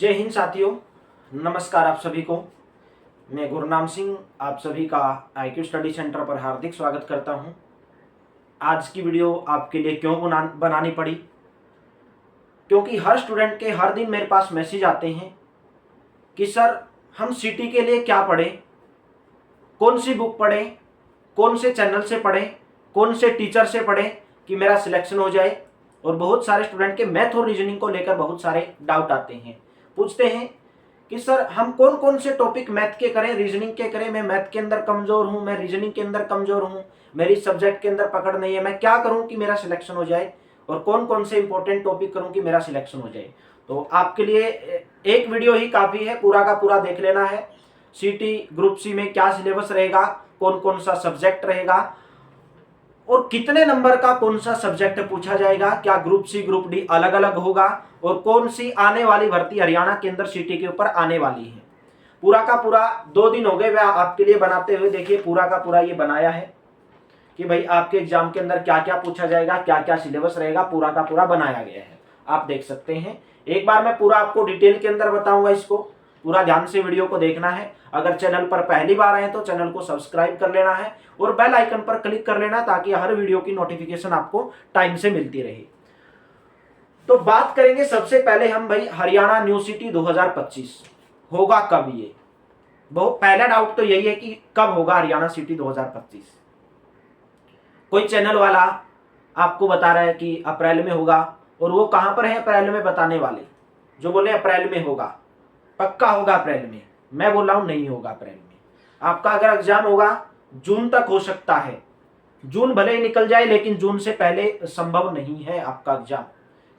जय हिंद साथियों, नमस्कार आप सभी को। मैं गुरनाम सिंह आप सभी का IQ स्टडी सेंटर पर हार्दिक स्वागत करता हूं। आज की वीडियो आपके लिए क्यों बनानी पड़ी, क्योंकि हर स्टूडेंट के हर दिन मेरे पास मैसेज आते हैं कि सर हम सीटी के लिए क्या पढ़ें, कौन सी बुक पढ़ें, कौन से चैनल से पढ़ें, कौन से टीचर से पढ़ें कि मेरा सिलेक्शन हो जाए। और बहुत सारे स्टूडेंट के मैथ और रीजनिंग को लेकर बहुत सारे डाउट आते हैं, पूछते हैं कि सर हम कौन कौन से टॉपिक मैथ के करें, रीजनिंग के करें। मैं मैथ के अंदर कमजोर हूं, मैं रीजनिंग के अंदर कमजोर हूं, मेरी सब्जेक्ट के अंदर पकड़ नहीं है, मैं क्या करूं कि मेरा सिलेक्शन हो जाए, और कौन कौन से इंपॉर्टेंट टॉपिक करूं कि मेरा सिलेक्शन हो जाए। तो आपके लिए एक वीडियो ही काफी है, पूरा का पूरा देख लेना है। सीटी ग्रुप सी में क्या सिलेबस रहेगा, कौन कौन सा सब्जेक्ट रहेगा और कितने नंबर का कौन सा सब्जेक्ट पूछा जाएगा, क्या ग्रुप सी ग्रुप डी अलग अलग होगा, और कौन सी आने वाली भर्ती हरियाणा के अंदर सीटी के ऊपर आने वाली है। पूरा का पूरा 2 दिन हो गए वह आपके लिए बनाते हुए। देखिए पूरा का पूरा ये बनाया है कि भाई आपके एग्जाम के अंदर क्या क्या पूछा जाएगा, क्या क्या सिलेबस रहेगा, पूरा का पूरा बनाया गया है। आप देख सकते हैं। एक बार मैं पूरा आपको डिटेल के अंदर बताऊंगा, इसको पूरा ध्यान से वीडियो को देखना है। अगर चैनल पर पहली बार आए तो चैनल को सब्सक्राइब कर लेना है और बेल आइकन पर क्लिक कर लेना, ताकि हर वीडियो की नोटिफिकेशन आपको टाइम से मिलती रहे। तो बात करेंगे सबसे पहले हम भाई हरियाणा न्यू सिटी 2025 होगा कब। ये बहुत पहला डाउट तो यही है कि कब होगा हरियाणा सिटी 2025। कोई चैनल वाला आपको बता रहा है कि अप्रैल में होगा, और वो कहां पर है अप्रैल में बताने वाले, जो बोले अप्रैल में होगा, पक्का होगा अप्रैल में। मैं बोल रहा हूं नहीं होगा अप्रैल में। आपका अगर एग्जाम होगा जून तक हो सकता है, जून भले ही निकल जाए, लेकिन जून से पहले संभव नहीं है आपका एग्जाम,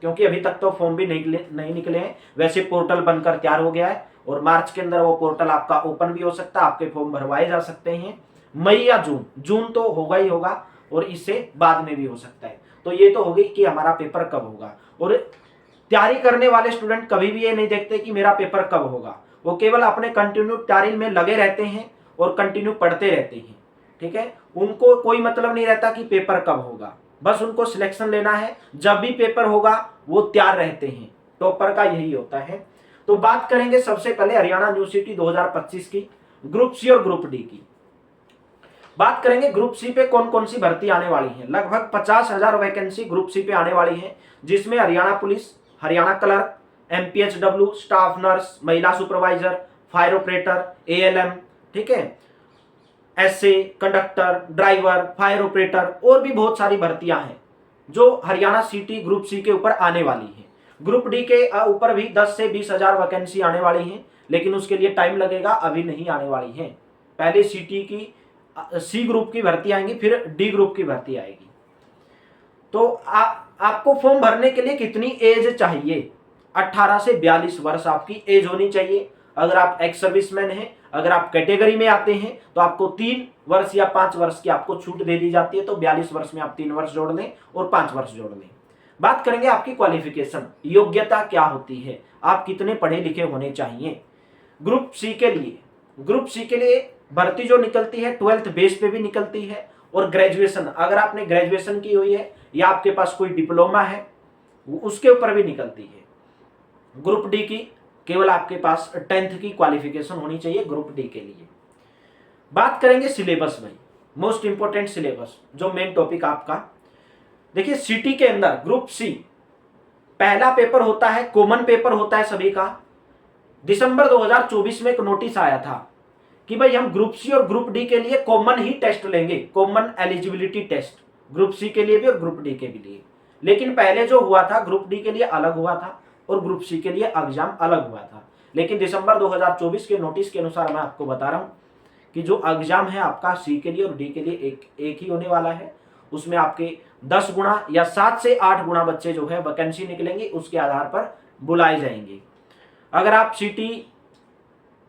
क्योंकि अभी तक तो फॉर्म भी नहीं निकले हैं। वैसे पोर्टल बनकर तैयार हो गया है और मार्च के अंदर वो पोर्टल आपका ओपन भी हो सकता है, आपके फॉर्म भरवाए जा सकते हैं। मई या जून, जून तो होगा ही होगा, और इससे बाद में भी हो सकता है। तो ये तो होगी कि हमारा पेपर कब होगा। और तैयारी करने वाले स्टूडेंट कभी भी ये नहीं देखते कि मेरा पेपर कब होगा, वो केवल अपने कंटिन्यू तैयारी में लगे रहते हैं और कंटिन्यू पढ़ते रहते हैं। ठीक है, उनको कोई मतलब नहीं रहता कि पेपर कब होगा, बस उनको सिलेक्शन लेना है। जब भी पेपर होगा वो तैयार रहते हैं, टॉपर का यही होता है। तो बात करेंगे सबसे पहले हरियाणा न्यू सिटी 2025 की, ग्रुप सी और ग्रुप डी की बात करेंगे। ग्रुप सी पे कौन कौन सी भर्ती आने वाली है। लगभग 50,000 वैकेंसी ग्रुप सी पे आने वाली है, जिसमें Haryana police, Haryana clerk, MPHW, staff nurse, महिला सुपरवाइजर, फायर ऑपरेटर, ALM, ठीक है, SA, conductor, driver, fire operator, और भी बहुत सारी भर्तियां हैं जो हरियाणा सिटी ग्रुप सी के ऊपर आने वाली है। ग्रुप डी के ऊपर भी 10 से 20,000 वैकेंसी आने वाली है, लेकिन उसके लिए टाइम लगेगा, अभी नहीं आने वाली है। पहले सिटी की सी ग्रुप की भर्ती आएंगी, फिर डी ग्रुप की भर्ती आएगी। तो आपको फॉर्म भरने के लिए कितनी एज चाहिए? 18 से 42 वर्ष आपकी एज होनी चाहिए। अगर आप एक्स सर्विसमैन हैं, अगर आप कैटेगरी में आते हैं, तो आपको 3 वर्ष या 5 वर्ष की आपको छूट दे दी जाती है। तो 42 वर्ष में आप 3 वर्ष जोड़ लें और 5 वर्ष जोड़ लें। बात करेंगे आपकी क्वालिफिकेशन, योग्यता क्या होती है, आप कितने पढ़े लिखे होने चाहिए। ग्रुप सी के लिए, ग्रुप सी के लिए भर्ती जो निकलती है 12th बेस पे भी निकलती है, और ग्रेजुएशन, अगर आपने ग्रेजुएशन की हुई है या आपके पास कोई डिप्लोमा है, उसके ऊपर भी निकलती है। ग्रुप डी की केवल आपके पास 10th की क्वालिफिकेशन होनी चाहिए ग्रुप डी के लिए। बात करेंगे सिलेबस में, मोस्ट इंपोर्टेंट सिलेबस, जो मेन टॉपिक आपका। देखिए सिटी के अंदर ग्रुप सी पहला पेपर होता है, कॉमन पेपर होता है सभी का। दिसंबर 2024 में एक नोटिस आया था कि भाई हम ग्रुप सी और ग्रुप डी के लिए कॉमन ही टेस्ट लेंगे, common eligibility test, group C के लिए भी और ग्रुप डी के भी लिए। लेकिन पहले जो हुआ था ग्रुप डी के लिए अलग हुआ था और ग्रुप सी के लिए एग्जाम अलग हुआ था। लेकिन दिसंबर 2024 के नोटिस के अनुसार मैं आपको बता रहा हूं कि जो एग्जाम है आपका सी के लिए और डी के लिए एक ही होने वाला है। उसमें आपके 10 गुना या 7 से 8 गुना बच्चे जो है वैकेंसी निकलेंगी, उसके आधार पर बुलाए जाएंगे। अगर आप सीटी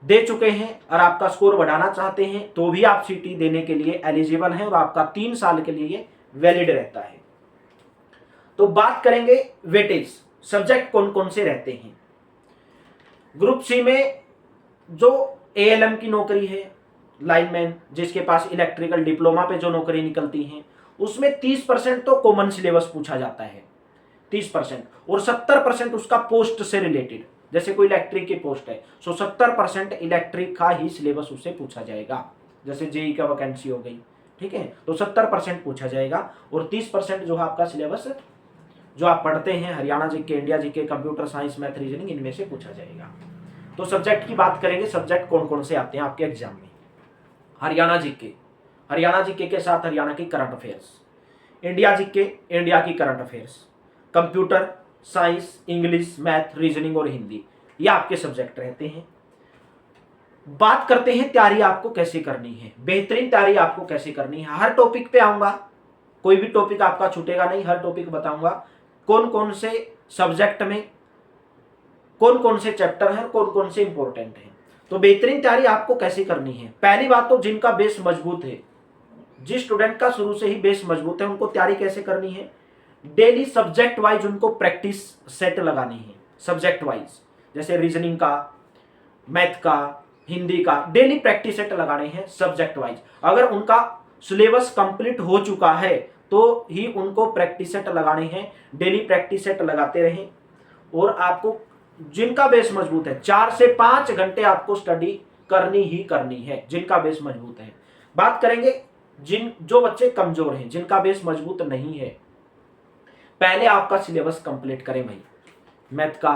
दे चुके हैं और आपका स्कोर बढ़ाना चाहते हैं, तो भी आप सीटी देने के लिए एलिजिबल हैं और आपका 3 साल के लिए वैलिड रहता है। तो बात करेंगे वेटेज, सब्जेक्ट कौन कौन से रहते हैं। ग्रुप सी में जो ALM की नौकरी है, लाइनमैन, जिसके पास इलेक्ट्रिकल डिप्लोमा पे जो नौकरी निकलती है, उसमें 30% तो कॉमन सिलेबस पूछा जाता है, 30%, और 70% उसका पोस्ट से रिलेटेड, जैसे कोई इलेक्ट्रिक की पोस्ट है, सो 70% इलेक्ट्रिक का ही सिलेबस उससे पूछा जाएगा। जैसे जेई का वैकेंसी हो गई, ठीक है, तो 70% पूछा जाएगा और 30% जो है आपका सिलेबस जो आप पढ़ते हैं Haryana GK, India GK, computer science, math, reasoning, इनमें से पूछा जाएगा। तो सब्जेक्ट की बात करेंगे, सब्जेक्ट कौन कौन से आते हैं आपके एग्जाम में। हरियाणा जीके के साथ हरियाणा की current affairs, India GK, India की current affairs, computer science, English, math, reasoning और हिंदी, ये आपके सब्जेक्ट रहते हैं। बात करते हैं तैयारी आपको कैसे करनी है, बेहतरीन तैयारी आपको कैसे करनी है। हर टॉपिक पे आऊंगा, कोई भी टॉपिक आपका छूटेगा नहीं, हर टॉपिक बताऊंगा कौन कौन से सब्जेक्ट में कौन कौन से चैप्टर हैं, कौन कौन से इंपॉर्टेंट हैं। तो बेहतरीन तैयारी आपको कैसे करनी है। पहली बात तो जिनका बेस मजबूत है, जिस स्टूडेंट का शुरू से ही बेस मजबूत है, उनको तैयारी कैसे करनी है, डेली सब्जेक्ट वाइज उनको प्रैक्टिस सेट लगानी है। सब्जेक्ट वाइज जैसे रीजनिंग का, मैथ का, हिंदी का, डेली प्रैक्टिस सेट लगाने हैं सब्जेक्ट वाइज। अगर उनका सिलेबस कंप्लीट हो चुका है तो ही उनको प्रैक्टिस सेट लगाने हैं, डेली प्रैक्टिस सेट लगाते रहें। और आपको जिनका बेस मजबूत है 4 से 5 घंटे आपको स्टडी करनी ही करनी है, जिनका बेस मजबूत है। बात करेंगे जो बच्चे कमजोर हैं, जिनका बेस मजबूत नहीं है, पहले आपका सिलेबस कंप्लीट करें भाई। मैथ का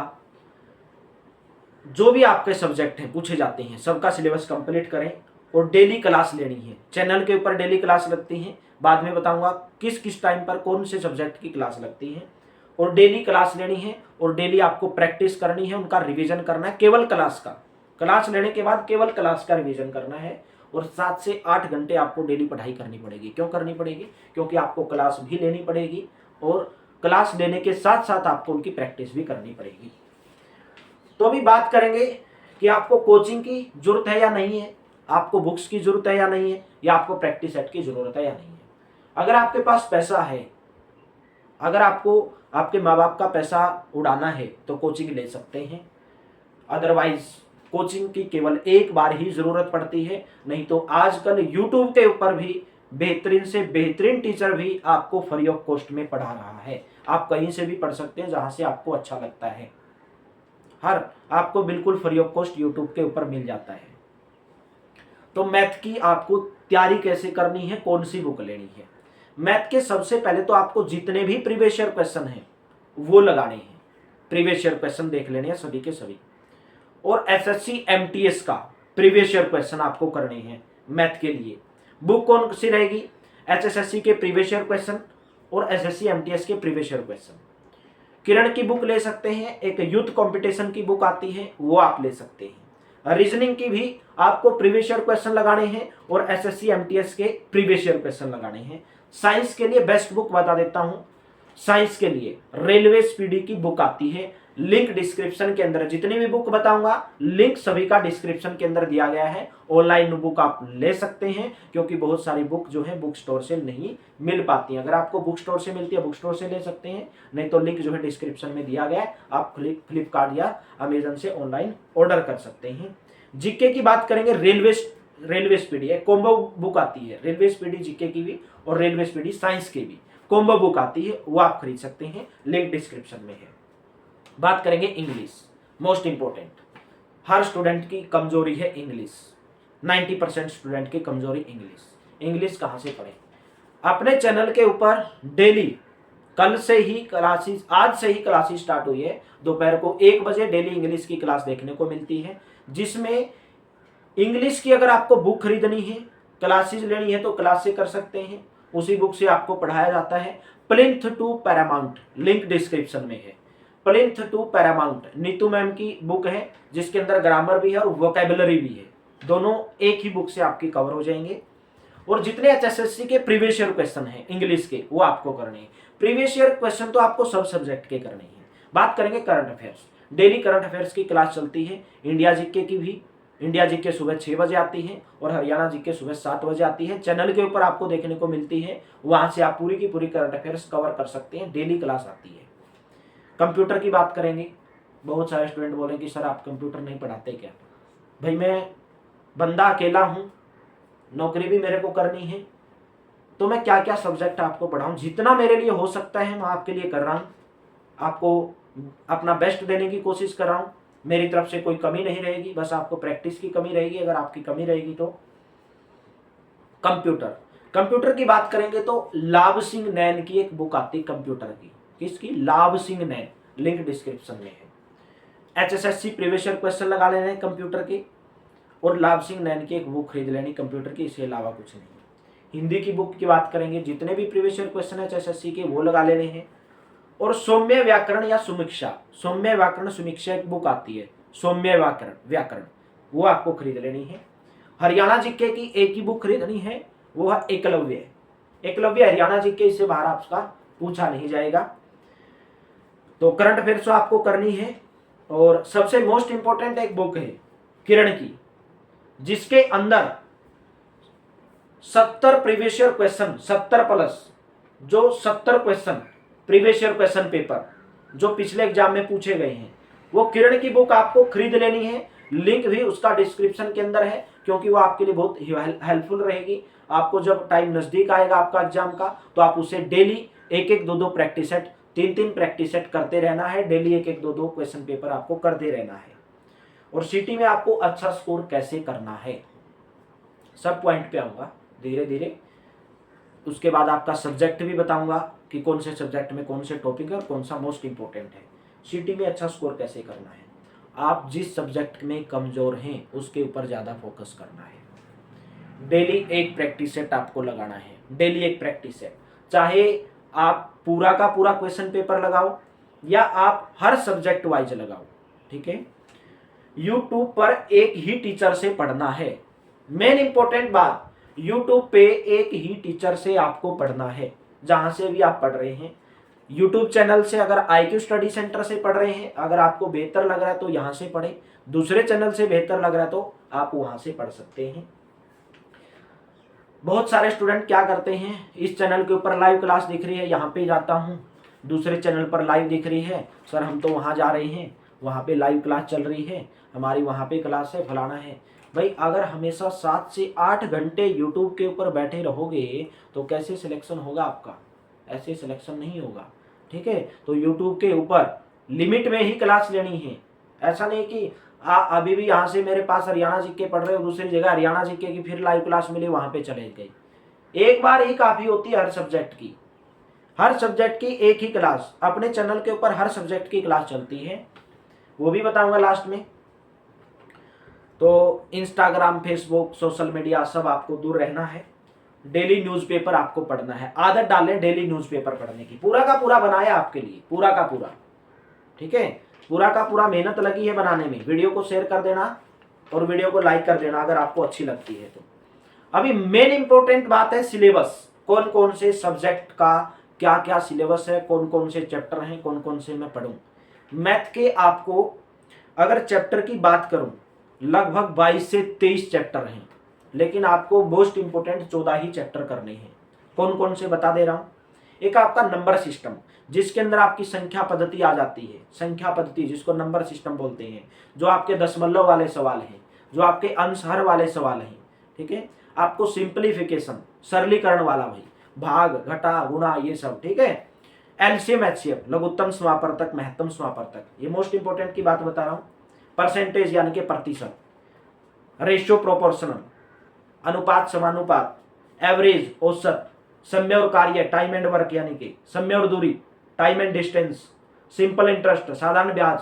जो भी आपके सब्जेक्ट हैं पूछे जाते हैं, सबका सिलेबस कंप्लीट करें और डेली क्लास लेनी है। चैनल के ऊपर डेली क्लास लगती है, बाद में बताऊंगा किस किस टाइम पर कौन से सब्जेक्ट की क्लास लगती है। और डेली क्लास लेनी है और डेली आपको प्रैक्टिस करनी है, उनका रिवीजन करना है। केवल क्लास का, क्लास लेने के बाद केवल क्लास का रिवीजन करना है। और 7 से 8 घंटे आपको डेली पढ़ाई करनी पड़ेगी। क्यों करनी पड़ेगी? क्योंकि आपको क्लास भी लेनी पड़ेगी और क्लास लेने के साथ साथ आपको उनकी प्रैक्टिस भी करनी पड़ेगी। तो अभी बात करेंगे कि आपको कोचिंग की जरूरत है या नहीं है, आपको बुक्स की जरूरत है या नहीं है, या आपको प्रैक्टिस सेट की जरूरत है या नहीं है। अगर आपके पास पैसा है, अगर आपको आपके माँ बाप का पैसा उड़ाना है तो कोचिंग ले सकते हैं। अदरवाइज कोचिंग की केवल एक बार ही जरूरत पड़ती है। नहीं तो आजकल यूट्यूब के ऊपर भी बेहतरीन से बेहतरीन टीचर भी आपको फ्री ऑफ कॉस्ट में पढ़ा रहा है। आप कहीं से भी पढ़ सकते हैं जहां से आपको अच्छा लगता है। हर आपको बिल्कुल फ्री ऑफ कॉस्ट यूट्यूब के ऊपर मिल जाता है। तो मैथ की आपको तैयारी कैसे करनी है, कौन सी बुक लेनी है। मैथ के सबसे पहले तो आपको जितने भी प्रीवियस ईयर क्वेश्चन हैं वो लगाने हैं। प्रीवियस ईयर क्वेश्चन देख लेने हैं सभी के सभी। और एसएससी एमटीएस का प्रीवियस ईयर क्वेश्चन आपको करने हैं मैथ के लिए। बुक कौन सी रहेगी? एचएसएससी के प्रीवियस ईयर क्वेश्चन और एसएससी एमटीएस के प्रीवियस ईयर क्वेश्चन। किरण की बुक ले सकते हैं, एक यूथ कंपटीशन की बुक आती है वो आप ले सकते हैं। रीजनिंग की भी आपको प्रीवियस ईयर क्वेश्चन लगाने हैं और एसएससी एमटीएस के प्रीवियस ईयर क्वेश्चन लगाने हैं। साइंस के लिए बेस्ट बुक बता देता हूं, साइंस के लिए रेलवे स्पीडी की बुक आती है। लिंक डिस्क्रिप्शन के अंदर, जितनी भी बुक बताऊंगा लिंक सभी का डिस्क्रिप्शन के अंदर दिया गया है। ऑनलाइन बुक आप ले सकते हैं क्योंकि बहुत सारी बुक जो है बुक स्टोर से नहीं मिल पाती हैं। अगर आपको बुक स्टोर से मिलती है बुक स्टोर से ले सकते हैं, नहीं तो लिंक जो है डिस्क्रिप्शन में दिया गया है, आप फ्लिपकार्ट या अमेजन से ऑनलाइन ऑर्डर कर सकते हैं। जीके की बात करेंगे, रेलवे स्पीडी एक कॉम्बो बुक आती है, रेलवे स्पीडी जीके की भी और रेलवे स्पीडी साइंस की भी कॉम्बो बुक आती है, वो आप खरीद सकते हैं, लिंक डिस्क्रिप्शन में है। बात करेंगे इंग्लिश, मोस्ट इंपॉर्टेंट। हर स्टूडेंट की कमजोरी है इंग्लिश, 90% स्टूडेंट की कमजोरी इंग्लिश। इंग्लिश कहाँ से पढ़ें? अपने चैनल के ऊपर डेली, कल से ही क्लासेस, आज से ही क्लासेस स्टार्ट हुई है। दोपहर को 1 बजे डेली इंग्लिश की क्लास देखने को मिलती है, जिसमें इंग्लिश की अगर आपको बुक खरीदनी है, क्लासेस लेनी है तो क्लास से कर सकते हैं। उसी बुक से आपको पढ़ाया जाता है। Plinth to paramount, link description में है। Plinth to paramount Neetu ma'am की बुक है, जिसके अंदर ग्रामर भी है और वोकैबुलरी भी है। दोनों एक ही बुक से आपकी कवर हो जाएंगे। और जितने एचएसएससी के प्रीवियस ईयर क्वेश्चन हैं इंग्लिश के, वो आपको करने हैं। प्रीवियस ईयर क्वेश्चन तो आपको सब सब्जेक्ट के करने हैं। बात करेंगे current affairs, daily current affairs की क्लास चलती है। इंडिया जीके की भी, इंडिया जीके सुबह 6 बजे आती है और हरियाणा जीके सुबह 7 बजे आती है। चैनल के ऊपर आपको देखने को मिलती है, वहां से आप पूरी की पूरी करंट अफेयर्स कवर कर सकते हैं। डेली क्लास आती है। कंप्यूटर की बात करेंगे, बहुत सारे स्टूडेंट बोलेंगे कि सर आप कंप्यूटर नहीं पढ़ाते क्या? भाई मैं बंदा अकेला हूँ, नौकरी भी मेरे को करनी है, तो मैं क्या क्या सब्जेक्ट आपको पढ़ाऊँ? जितना मेरे लिए हो सकता है मैं आपके लिए कर रहा हूँ, आपको अपना बेस्ट देने की कोशिश कर रहा हूँ। मेरी तरफ से कोई कमी नहीं रहेगी, बस आपको प्रैक्टिस की कमी रहेगी। अगर आपकी कमी रहेगी तो कंप्यूटर की बात करेंगे तो लाभ सिंह नैन की एक बुक आती है कंप्यूटर की। किसकी? लाभ सिंह नैन, लिंक डिस्क्रिप्शन में है। HSSC प्रीवियस ईयर क्वेश्चन लगा लेने हैं कंप्यूटर के, और लाभ सिंह नैन की एक बुक खरीद लेनी कंप्यूटर की, इसके अलावा कुछ नहीं। हिंदी की बुक की बात करेंगे, जितने भी प्रीवियस ईयर क्वेश्चन है HSSC के वो लगा लेने हैं। और सौम्य व्याकरण या सौम्य व्याकरण समीक्षा एक बुक आती है, सौम्य व्याकरण वो आपको खरीद लेनी है। हरियाणा जीके की एक ही बुक खरीदनी है, वो है एकलव्य हरियाणा जीके, इससे बाहर आपका पूछा नहीं जाएगा। तो करंट अफेयर्स आपको करनी है। और सबसे मोस्ट इंपॉर्टेंट एक बुक है किरण की, जिसके अंदर 70 प्रीवियस ईयर क्वेश्चन, 70 प्लस जो 70 question previous year question paper जो पिछले एग्जाम में पूछे गए हैं, वो किरण की बुक आपको खरीद लेनी है। लिंक भी उसका डिस्क्रिप्शन के अंदर है, क्योंकि वो आपके लिए बहुत हेल्पफुल रहेगी। आपको जब टाइम नजदीक आएगा आपका एग्जाम का, तो आप उसे डेली एक एक दो दो प्रैक्टिस सेट, 3 प्रैक्टिस सेट करते रहना है। डेली एक एक दो दो क्वेश्चन पेपर आपको करते रहना है। और सिटी में आपको अच्छा स्कोर कैसे करना है, सब पॉइंट पे आऊंगा धीरे धीरे। उसके बाद आपका सब्जेक्ट भी बताऊंगा कि कौन से सब्जेक्ट में कौन से टॉपिक है और कौन सा मोस्ट इंपॉर्टेंट है। सिटी में अच्छा स्कोर कैसे करना है, आप जिस सब्जेक्ट में कमजोर हैं उसके ऊपर ज़्यादा फोकस करना है। डेली एक प्रैक्टिस सेट आपको लगाना है, डेली एक प्रैक्टिस सेट, चाहे आप पूरा का पूरा क्वेश्चन पेपर लगाओ या आप हर सब्जेक्ट वाइज लगाओ, ठीक है। यूट्यूब पर एक ही टीचर से पढ़ना है। मेन इंपॉर्टेंट बात, यूट्यूब पे एक ही टीचर से आपको पढ़ना है, जहां से भी आप पढ़ रहे हैं। यूट्यूब चैनल से अगर IQ स्टडी सेंटर से पढ़ रहे हैं, अगर आपको बेहतर लग रहा है तो यहाँ से पढ़ें। दूसरे चैनल से बेहतर लग रहा है तो आप वहां से पढ़ सकते हैं। बहुत सारे स्टूडेंट क्या करते हैं, इस चैनल के ऊपर लाइव क्लास दिख रही है, यहाँ पे जाता हूँ, दूसरे चैनल पर लाइव दिख रही है, सर हम तो वहाँ जा रहे हैं, वहाँ पे लाइव क्लास चल रही है, हमारी वहाँ पे क्लास है, फलाना है। भाई अगर हमेशा 7 से 8 घंटे यूट्यूब के ऊपर बैठे रहोगे तो कैसे सिलेक्शन होगा आपका? ऐसे सिलेक्शन नहीं होगा, ठीक है। तो यूट्यूब के ऊपर लिमिट में ही क्लास लेनी है। ऐसा नहीं कि अभी भी यहाँ से मेरे पास हरियाणा जीके पढ़ रहे हो, दूसरी जगह हरियाणा जीके की फिर लाइव क्लास मिली, वहां पे चले गए। एक बार ही काफी होती है हर सब्जेक्ट की, हर सब्जेक्ट की एक ही क्लास। अपने चैनल के ऊपर हर सब्जेक्ट की क्लास चलती है, वो भी बताऊंगा लास्ट में। तो इंस्टाग्राम, फेसबुक, सोशल मीडिया सब आपको दूर रहना है। डेली न्यूज़पेपर आपको पढ़ना है, आदत डालें डेली न्यूज़पेपर पढ़ने की। पूरा का पूरा बनाया आपके लिए, पूरा का पूरा, ठीक है। पूरा का पूरा मेहनत लगी है बनाने में। वीडियो को शेयर कर देना और वीडियो को लाइक कर देना अगर आपको अच्छी लगती है तो। अभी मेन इंपॉर्टेंट बात है सिलेबस, कौन कौन से सब्जेक्ट का क्या क्या सिलेबस है, कौन कौन से चैप्टर हैं, कौन कौन से मैं पढ़ूं। मैथ के आपको अगर चैप्टर की बात करूं, लगभग 22 से 23 चैप्टर हैं, लेकिन आपको मोस्ट इंपोर्टेंट 14 ही चैप्टर करने हैं। कौन कौन से बता दे रहा हूं। एक आपका नंबर सिस्टम, जिसके अंदर आपकी संख्या पद्धति आ जाती है, संख्या पद्धति जिसको नंबर सिस्टम बोलते हैं, जो आपके दशमलव वाले सवाल हैं, जो आपके अंश हर वाले सवाल हैं, ठीक है। आपको सिंप्लीफिकेशन, सरलीकरण वाला, भाई भाग घटा गुणा ये सब, ठीक है। एलसीएम एचसीएफ, लघुत्तम समापवर्तक महत्तम समापवर्तक, ये मोस्ट इंपोर्टेंट की बात बता रहा हूँ। परसेंटेज यानी कि प्रतिशत, रेशियो प्रोपोर्शनल, अनुपात समानुपात, एवरेज औसत, समय और कार्य टाइम एंड वर्क यानी कि समय और दूरी, time and distance, simple interest साधारण ब्याज,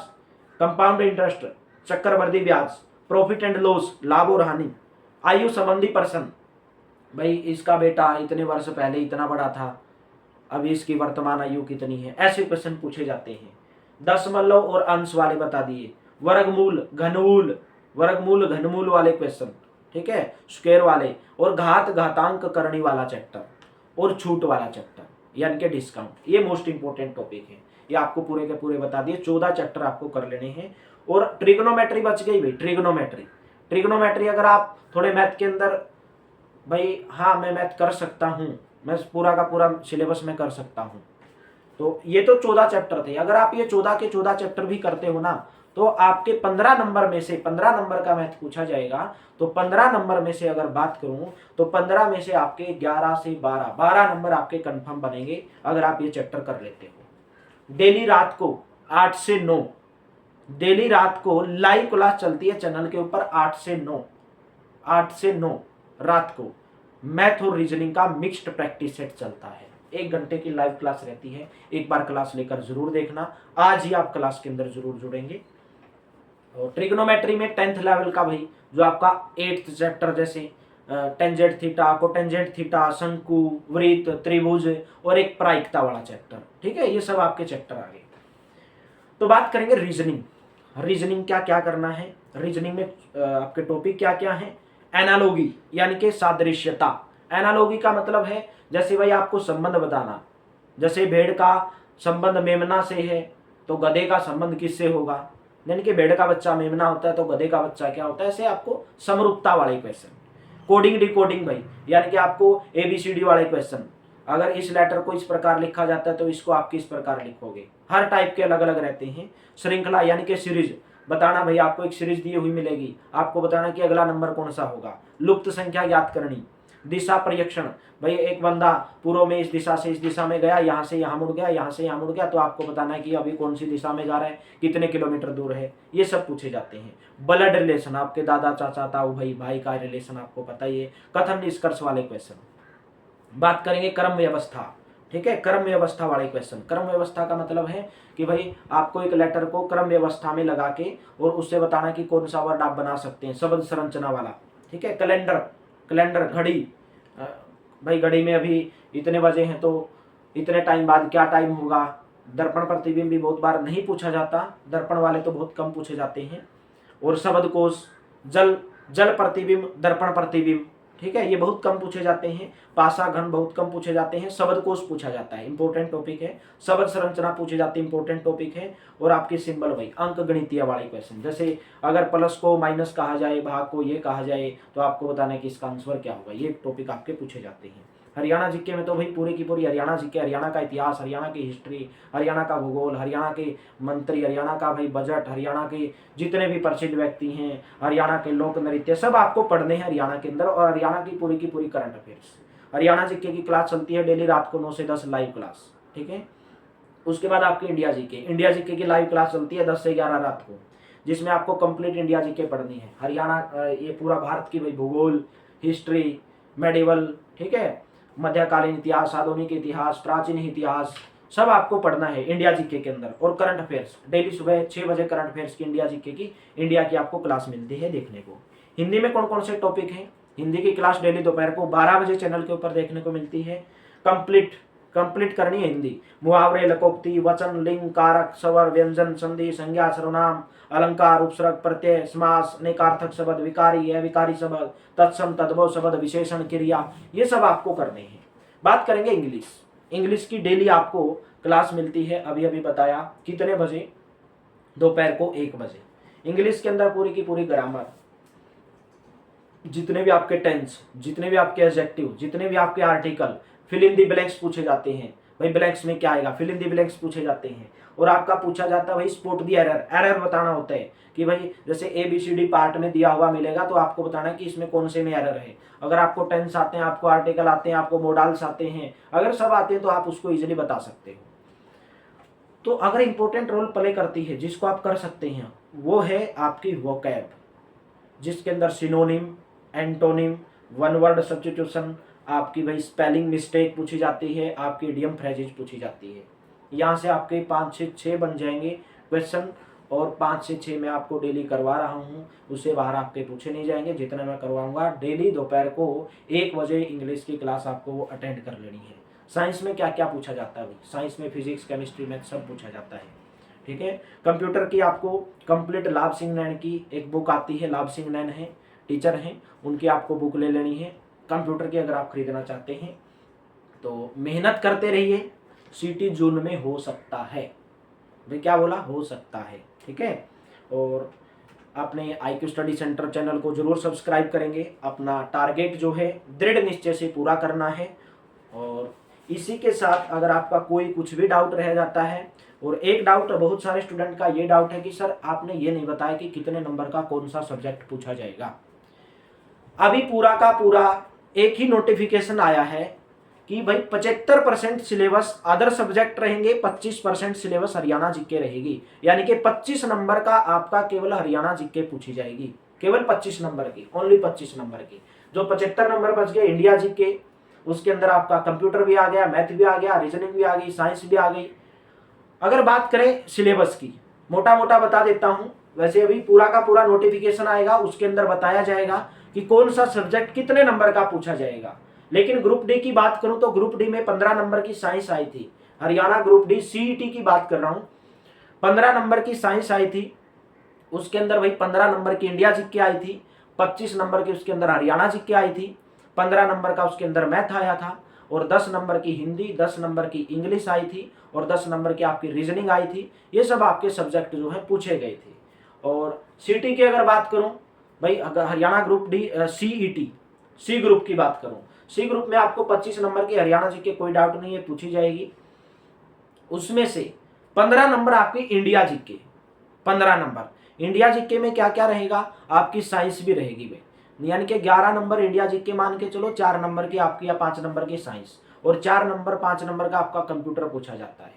कंपाउंड इंटरेस्ट चक्रवृद्धि ब्याज, प्रॉफिट एंड लॉस लाभ और हानि, आयु संबंधी प्रश्न, भाई इसका बेटा इतने वर्ष पहले इतना बड़ा था, अभी इसकी वर्तमान आयु कितनी है, ऐसे क्वेश्चन पूछे जाते हैं। दशमलव और अंश वाले बता दिए, वर्गमूल घनमूल वाले क्वेश्चन, ठीक है, स्क्वायर वाले, और घात घातांक करनी वाला चैप्टर, और छूट वाला चैप्टर यानी कि डिस्काउंट। ये मोस्ट इंपोर्टेंट टॉपिक है, ये आपको पूरे के पूरे बता दिए। 14 चैप्टर आपको कर लेने हैं। और ट्रिग्नोमेट्री बच गई भाई, ट्रिग्नोमेट्री अगर आप थोड़े मैथ के अंदर, भाई हाँ मैं मैथ कर सकता हूँ, मैं पूरा का पूरा सिलेबस में कर सकता हूँ, तो ये तो 14 चैप्टर थे। अगर आप ये 14 के 14 चैप्टर भी करते हो ना, तो आपके 15 नंबर में से, 15 नंबर का मैथ पूछा जाएगा, तो 15 नंबर में से अगर बात करूं तो 15 में से आपके 11 से 12 नंबर आपके कंफर्म बनेंगे अगर आप ये चैप्टर कर लेते हो। डेली रात को 8 से 9 डेली रात को लाइव क्लास चलती है चैनल के ऊपर 8 से 9 रात को मैथ और रीजनिंग का मिक्स्ड प्रैक्टिस सेट चलता है। 1 घंटे की लाइव क्लास रहती है, एक बार क्लास लेकर जरूर देखना। आज ही आप क्लास के अंदर जरूर जुड़ेंगे। और ट्रिग्नोमेट्री में 10th लेवल का भाई जो आपका 8th चैप्टर जैसे टेंजेंट थीटा, कोटेंजेंट थीटा, शंकु, वृत्त, त्रिभुज और एक प्रायिकता वाला चैप्टर, ठीक है, ये सब आपके चैप्टर आ गए। तो बात करेंगे रीजनिंग। रीजनिंग क्या क्या करना है, रीजनिंग में आपके टॉपिक क्या क्या है। एनालॉजी यानी कि सादृश्यता। एनालॉजी का मतलब है जैसे भाई आपको संबंध बताना, जैसे भेड़ का संबंध मेमना से है तो गधे का संबंध किससे होगा, यानी कि भेड़ का बच्चा मेमना होता है तो गधे का बच्चा क्या होता है, ऐसे आपको समरूपता वाले क्वेश्चन। कोडिंग डिकोडिंग भाई यानी कि आपको ABCD वाले क्वेश्चन, अगर इस लेटर को इस प्रकार लिखा जाता है तो इसको आप किस प्रकार लिखोगे, हर टाइप के अलग अलग रहते हैं। श्रृंखला यानी कि सीरीज बताना, भाई आपको एक सीरीज दी हुई मिलेगी, आपको बताना कि अगला नंबर कौन सा होगा। लुप्त संख्या याद करनी। दिशा प्रयक्षण, भाई एक बंदा पूर्व में इस दिशा से इस दिशा में गया, यहाँ से यहाँ मुड़ गया, यहाँ से यहाँ मुड़ गया, तो आपको बताना है कि अभी कौन सी दिशा में जा रहा है, कितने किलोमीटर दूर है, ये सब पूछे जाते हैं। ब्लड रिलेशन, आपके दादा चाचा ताऊ भाई भाई का रिलेशन आपको पता ही है। कथन निष्कर्ष वाले क्वेश्चन। बात करेंगे क्रम व्यवस्था, ठीक है, क्रम व्यवस्था वाले क्वेश्चन। क्रम व्यवस्था का मतलब है कि भाई आपको एक लेटर को क्रम व्यवस्था में लगा के और उससे बताना कि कौन सा वर्ड आप बना सकते हैं, शब्द संरचना वाला, ठीक है। कैलेंडर, कैलेंडर घड़ी, भाई घड़ी में अभी इतने बजे हैं तो इतने टाइम बाद क्या टाइम होगा। दर्पण प्रतिबिंब भी बहुत बार नहीं पूछा जाता, दर्पण वाले तो बहुत कम पूछे जाते हैं। और शब्दकोश, जल जल प्रतिबिंब, दर्पण प्रतिबिंब, ठीक है, ये बहुत कम पूछे जाते हैं। पासा घन बहुत कम पूछे जाते हैं। शब्दकोश पूछा जाता है, इंपॉर्टेंट टॉपिक है। शब्द संरचना पूछी जाती है, इंपॉर्टेंट टॉपिक है। और आपके सिंबल भाई अंक गणितीय वाले क्वेश्चन, जैसे अगर प्लस को माइनस कहा जाए, भाग को ये कहा जाए, तो आपको बताना है कि इसका आंसर क्या होगा। ये टॉपिक आपके पूछे जाते हैं। हरियाणा जीके में तो भाई पूरी की पूरी हरियाणा जीके, हरियाणा का इतिहास, हरियाणा की हिस्ट्री, हरियाणा का भूगोल, हरियाणा के मंत्री, हरियाणा का भाई बजट, हरियाणा के जितने भी प्रसिद्ध व्यक्ति हैं, हरियाणा के लोक नृत्य, सब आपको पढ़ने हैं हरियाणा के अंदर। और हरियाणा की पूरी करंट अफेयर्स। हरियाणा जीके की क्लास चलती है डेली रात को 9 से 10 लाइव क्लास, ठीक है। उसके बाद आपकी इंडिया जीके, इंडिया जीके की लाइव क्लास चलती है 10 से 11 रात को, जिसमें आपको कंप्लीट इंडिया जीके पढ़नी है। हरियाणा ये पूरा भारत की भाई भूगोल, हिस्ट्री, मेडिवल, ठीक है, मध्यकालीन इतिहास, आधुनिक इतिहास, प्राचीन इतिहास, सब आपको पढ़ना है इंडिया जीके के अंदर। और करंट अफेयर्स डेली सुबह 6 बजे करंट अफेयर्स की इंडिया जीके की इंडिया की आपको क्लास मिलती है देखने को। हिंदी में कौन कौन से टॉपिक हैं, हिंदी की क्लास डेली दोपहर को 12 बजे चैनल के ऊपर देखने को मिलती है। कंप्लीट करनी है हिंदी। मुहावरे, लकोक्ति, वचन, लिंग, कारक, स्वर, व्यंजन, संधि, संज्ञा, सर्वनाम, अलंकार, उपसर्ग, प्रत्यय, समास, अनेकार्थक शब्द, विकारी, अविकारी शब्द, तत्सम, तद्भव शब्द, विशेषण, क्रिया, ये सब आपको करने हैं। बात करेंगे इंग्लिश। इंग्लिश की डेली आपको क्लास मिलती है, अभी अभी बताया कितने बजे, दोपहर को 1 बजे। इंग्लिश के अंदर पूरी की पूरी ग्रामर, जितने भी आपके टेंस, जितने भी आपके एडजेक्टिव, जितने भी आपके article, fill in the blanks पूछे जाते हैं। भाई ब्लैंक्स में क्या आएगा, फिल इन दी ब्लैंक्स पूछे जाते हैं। और आपका पूछा जाता है भाई स्पॉट दी एरर, एरर बताना होता है कि भाई जैसे ABCD पार्ट में दिया हुआ मिलेगा तो आपको बताना है कि इसमें कौन से में एरर है। अगर आपको टेंस आते हैं, आपको आर्टिकल आते हैं, आपको मोडाल्स आते हैं, अगर सब आते हैं तो आप उसको इजीली बता सकते हो। तो अगर इंपॉर्टेंट रोल प्ले करती है जिसको आप कर सकते हैं, वो है आपकी वोकैब, जिसके अंदर synonym, antonym, one word substitution, आपकी भाई स्पेलिंग मिस्टेक पूछी जाती है, आपकी इडियम फ्रेजेज पूछी जाती है। यहाँ से आपके 5 से 6 बन जाएंगे क्वेश्चन, और 5 से 6 मैं आपको डेली करवा रहा हूँ, उससे बाहर आपके पूछे नहीं जाएंगे। जितना मैं करवाऊंगा डेली दोपहर को 1 बजे इंग्लिश की क्लास आपको वो अटेंड कर लेनी है। साइंस में क्या क्या पूछा जाता है भाई, साइंस में फिजिक्स, केमिस्ट्री, मैथ सब पूछा जाता है, ठीक है। कंप्यूटर की आपको कंप्लीट लाभ सिंह नैन की एक बुक आती है, लाभ सिंह नैन है, टीचर हैं, उनकी आपको बुक ले लेनी है कंप्यूटर की। अगर आप खरीदना चाहते हैं तो मेहनत करते रहिए, सीटी जून में हो सकता है। भाई क्या बोला, हो सकता है, ठीक है। और अपने IQ स्टडी सेंटर चैनल को जरूर सब्सक्राइब करेंगे। अपना टारगेट जो है दृढ़ निश्चय से पूरा करना है। और इसी के साथ अगर आपका कोई कुछ भी डाउट रह जाता है, और एक डाउट बहुत सारे स्टूडेंट का ये डाउट है कि सर आपने ये नहीं बताया कि कितने नंबर का कौन सा सब्जेक्ट पूछा जाएगा। अभी पूरा का पूरा एक ही नोटिफिकेशन आया है कि भाई 75% सिलेबस अदर सब्जेक्ट रहेंगे, 25% सिलेबस हरियाणा जीके रहेगी। यानी कि 25 नंबर का आपका केवल हरियाणा जीके पूछी जाएगी, केवल 25 नंबर की, ओनली 25 नंबर की। जो 75 नंबर बच गए इंडिया जीके, उसके अंदर आपका कंप्यूटर भी आ गया, मैथ भी आ गया, रीजनिंग भी आ गई, साइंस भी आ गई। अगर बात करें सिलेबस की, मोटा मोटा बता देता हूं। वैसे अभी पूरा का पूरा नोटिफिकेशन आएगा, उसके अंदर बताया जाएगा कि कौन सा सब्जेक्ट कितने नंबर का पूछा जाएगा। लेकिन ग्रुप डी की बात करूं तो ग्रुप डी में 15 नंबर की साइंस आई थी। हरियाणा ग्रुप डी सीईटी की बात कर रहा हूं, 15 नंबर की साइंस आई थी। उसके अंदर भाई 15 नंबर की इंडिया जीके आई थी, 25 नंबर की उसके अंदर हरियाणा जीके आई थी, 15 नंबर का उसके अंदर मैथ आया था, और 10 नंबर की हिंदी, 10 नंबर की इंग्लिश आई थी, और 10 नंबर की आपकी रीजनिंग आई थी। ये सब आपके सब्जेक्ट जो है पूछे गए थे। और सीटी की अगर बात करूं भाई, अगर Haryana group D CET C group की बात करूं, सी ग्रुप में आपको 25 नंबर की हरियाणा जीके कोई डाउट नहीं है पूछी जाएगी। उसमें से 15 नंबर आपकी India GK, 15 number India GK में क्या क्या रहेगा, आपकी साइंस भी रहेगी भाई। यानी कि 11 नंबर इंडिया जीके मान के चलो, 4 नंबर की आपकी या 5 नंबर की साइंस, और 4 नंबर 5 नंबर का आपका कंप्यूटर पूछा जाता है।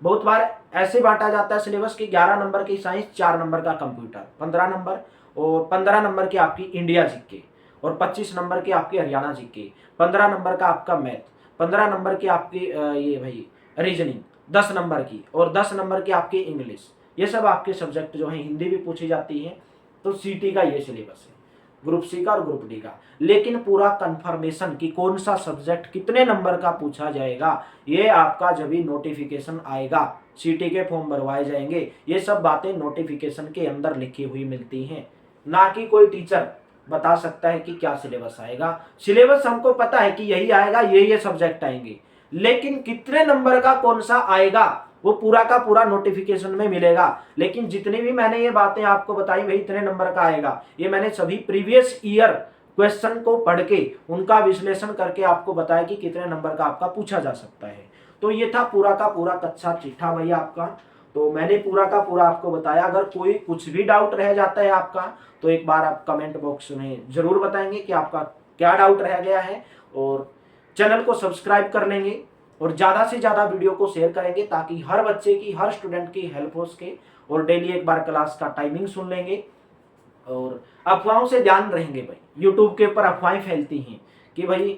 बहुत बार ऐसे बांटा जाता है सिलेबस की 11 नंबर की साइंस, 4 नंबर का कंप्यूटर, 15 नंबर, और 15 नंबर की आपकी इंडिया जीके, और 25 नंबर की आपकी हरियाणा जीके, 15 नंबर का आपका मैथ, 15 नंबर की आपकी ये भाई रीजनिंग 10 नंबर की, और 10 नंबर की आपकी इंग्लिश। ये सब आपके सब्जेक्ट जो है, हिंदी भी पूछी जाती है। तो सीटी का ये सिलेबस है, ग्रुप सी का और ग्रुप डी का। लेकिन पूरा कंफर्मेशन कि कौन सा सब्जेक्ट कितने नंबर का पूछा जाएगा, ये आपका जब भी नोटिफिकेशन आएगा, सीटी के फॉर्म भरवाए जाएंगे, ये सब बातें नोटिफिकेशन के अंदर लिखी हुई मिलती हैं। ना कि कोई टीचर बता सकता है कि क्या सिलेबस आएगा। सिलेबस हमको पता है कि यही आएगा, ये सब्जेक्ट आएंगे, लेकिन कितने नंबर का कौन सा आएगा वो पूरा का पूरा नोटिफिकेशन में मिलेगा। लेकिन जितनी भी मैंने ये बातें आपको बताई भाई इतने नंबर का आएगा, ये मैंने सभी प्रीवियस ईयर क्वेश्चन को पढ़ के उनका विश्लेषण करके आपको बताया कि कितने नंबर का आपका पूछा जा सकता है। तो ये था पूरा का पूरा कच्चा चिट्ठा भाई आपका। तो मैंने पूरा का पूरा आपको बताया। अगर कोई कुछ भी डाउट रह जाता है आपका, तो एक बार आप कमेंट बॉक्स में जरूर बताएंगे कि आपका क्या डाउट रह गया है, और चैनल को सब्सक्राइब कर लेंगे, और ज़्यादा से ज़्यादा वीडियो को शेयर करेंगे ताकि हर बच्चे की, हर स्टूडेंट की हेल्प हो सके। और डेली एक बार क्लास का टाइमिंग सुन लेंगे। और अफवाहों से ध्यान रहेंगे भाई, यूट्यूब के ऊपर अफवाहें फैलती हैं कि भाई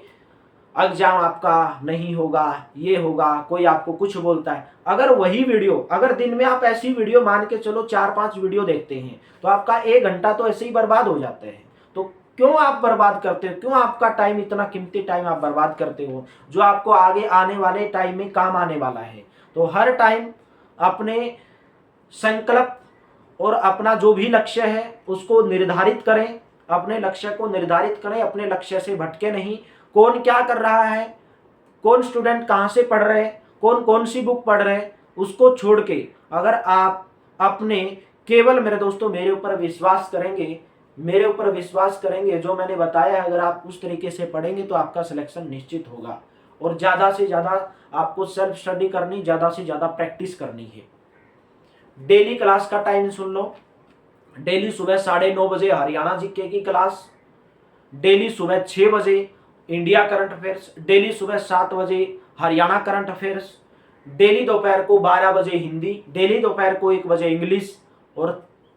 एग्जाम आपका नहीं होगा, ये होगा, कोई आपको कुछ बोलता है। अगर वही वीडियो, अगर दिन में आप ऐसी वीडियो मान के चलो 4-5 वीडियो देखते हैं, तो आपका 1 घंटा तो ऐसे ही बर्बाद हो जाता है। तो क्यों आप बर्बाद करते हो, क्यों आपका टाइम, इतना कीमती टाइम आप बर्बाद करते हो जो आपको आगे आने वाले टाइम में काम आने वाला है। तो हर टाइम अपने संकल्प और अपना जो भी लक्ष्य है उसको निर्धारित करें, अपने लक्ष्य को निर्धारित करें, अपने लक्ष्य से भटके नहीं। कौन क्या कर रहा है, कौन स्टूडेंट कहाँ से पढ़ रहे हैं, कौन कौन सी बुक पढ़ रहे हैं, उसको छोड़ के अगर आप अपने केवल मेरे दोस्तों मेरे ऊपर विश्वास करेंगे, मेरे ऊपर विश्वास करेंगे, जो मैंने बताया है अगर आप उस तरीके से पढ़ेंगे तो आपका सिलेक्शन निश्चित होगा। और ज़्यादा से ज़्यादा आपको सेल्फ स्टडी करनी, ज़्यादा से ज़्यादा प्रैक्टिस करनी है। डेली क्लास का टाइम सुन लो। डेली सुबह 9:30 बजे हरियाणा जीके की क्लास, डेली सुबह 6 बजे इंडिया करंट अफेयर्स, डेली सुबह 7 बजे हरियाणा करंट अफेयर्स, डेली दोपहर को 12 बजे हिंदी, डेली दोपहर को 1 बजे इंग्लिश, और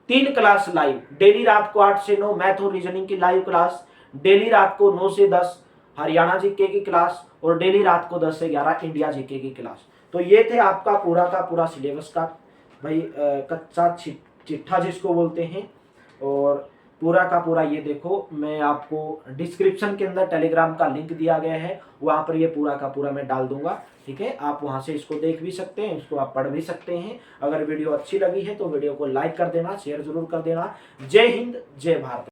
3 क्लास लाइव। डेली रात को 8 से 9 मैथ और रीजनिंग की लाइव क्लास, डेली रात को 9 से 10 हरियाणा जीके की क्लास, और डेली रात को 10 से 11 इंडिया जीके की क्लास। तो ये थे आपका पूरा का पूरा सिलेबस का भाई कच्चा चिट्ठा जिसको बोलते हैं। और पूरा का पूरा ये देखो, मैं आपको डिस्क्रिप्शन के अंदर टेलीग्राम का लिंक दिया गया है, वहाँ पर ये पूरा का पूरा मैं डाल दूंगा। ठीक है, आप वहाँ से इसको देख भी सकते हैं, इसको आप पढ़ भी सकते हैं। अगर वीडियो अच्छी लगी है तो वीडियो को लाइक कर देना, शेयर जरूर कर देना। जय हिंद, जय भारत।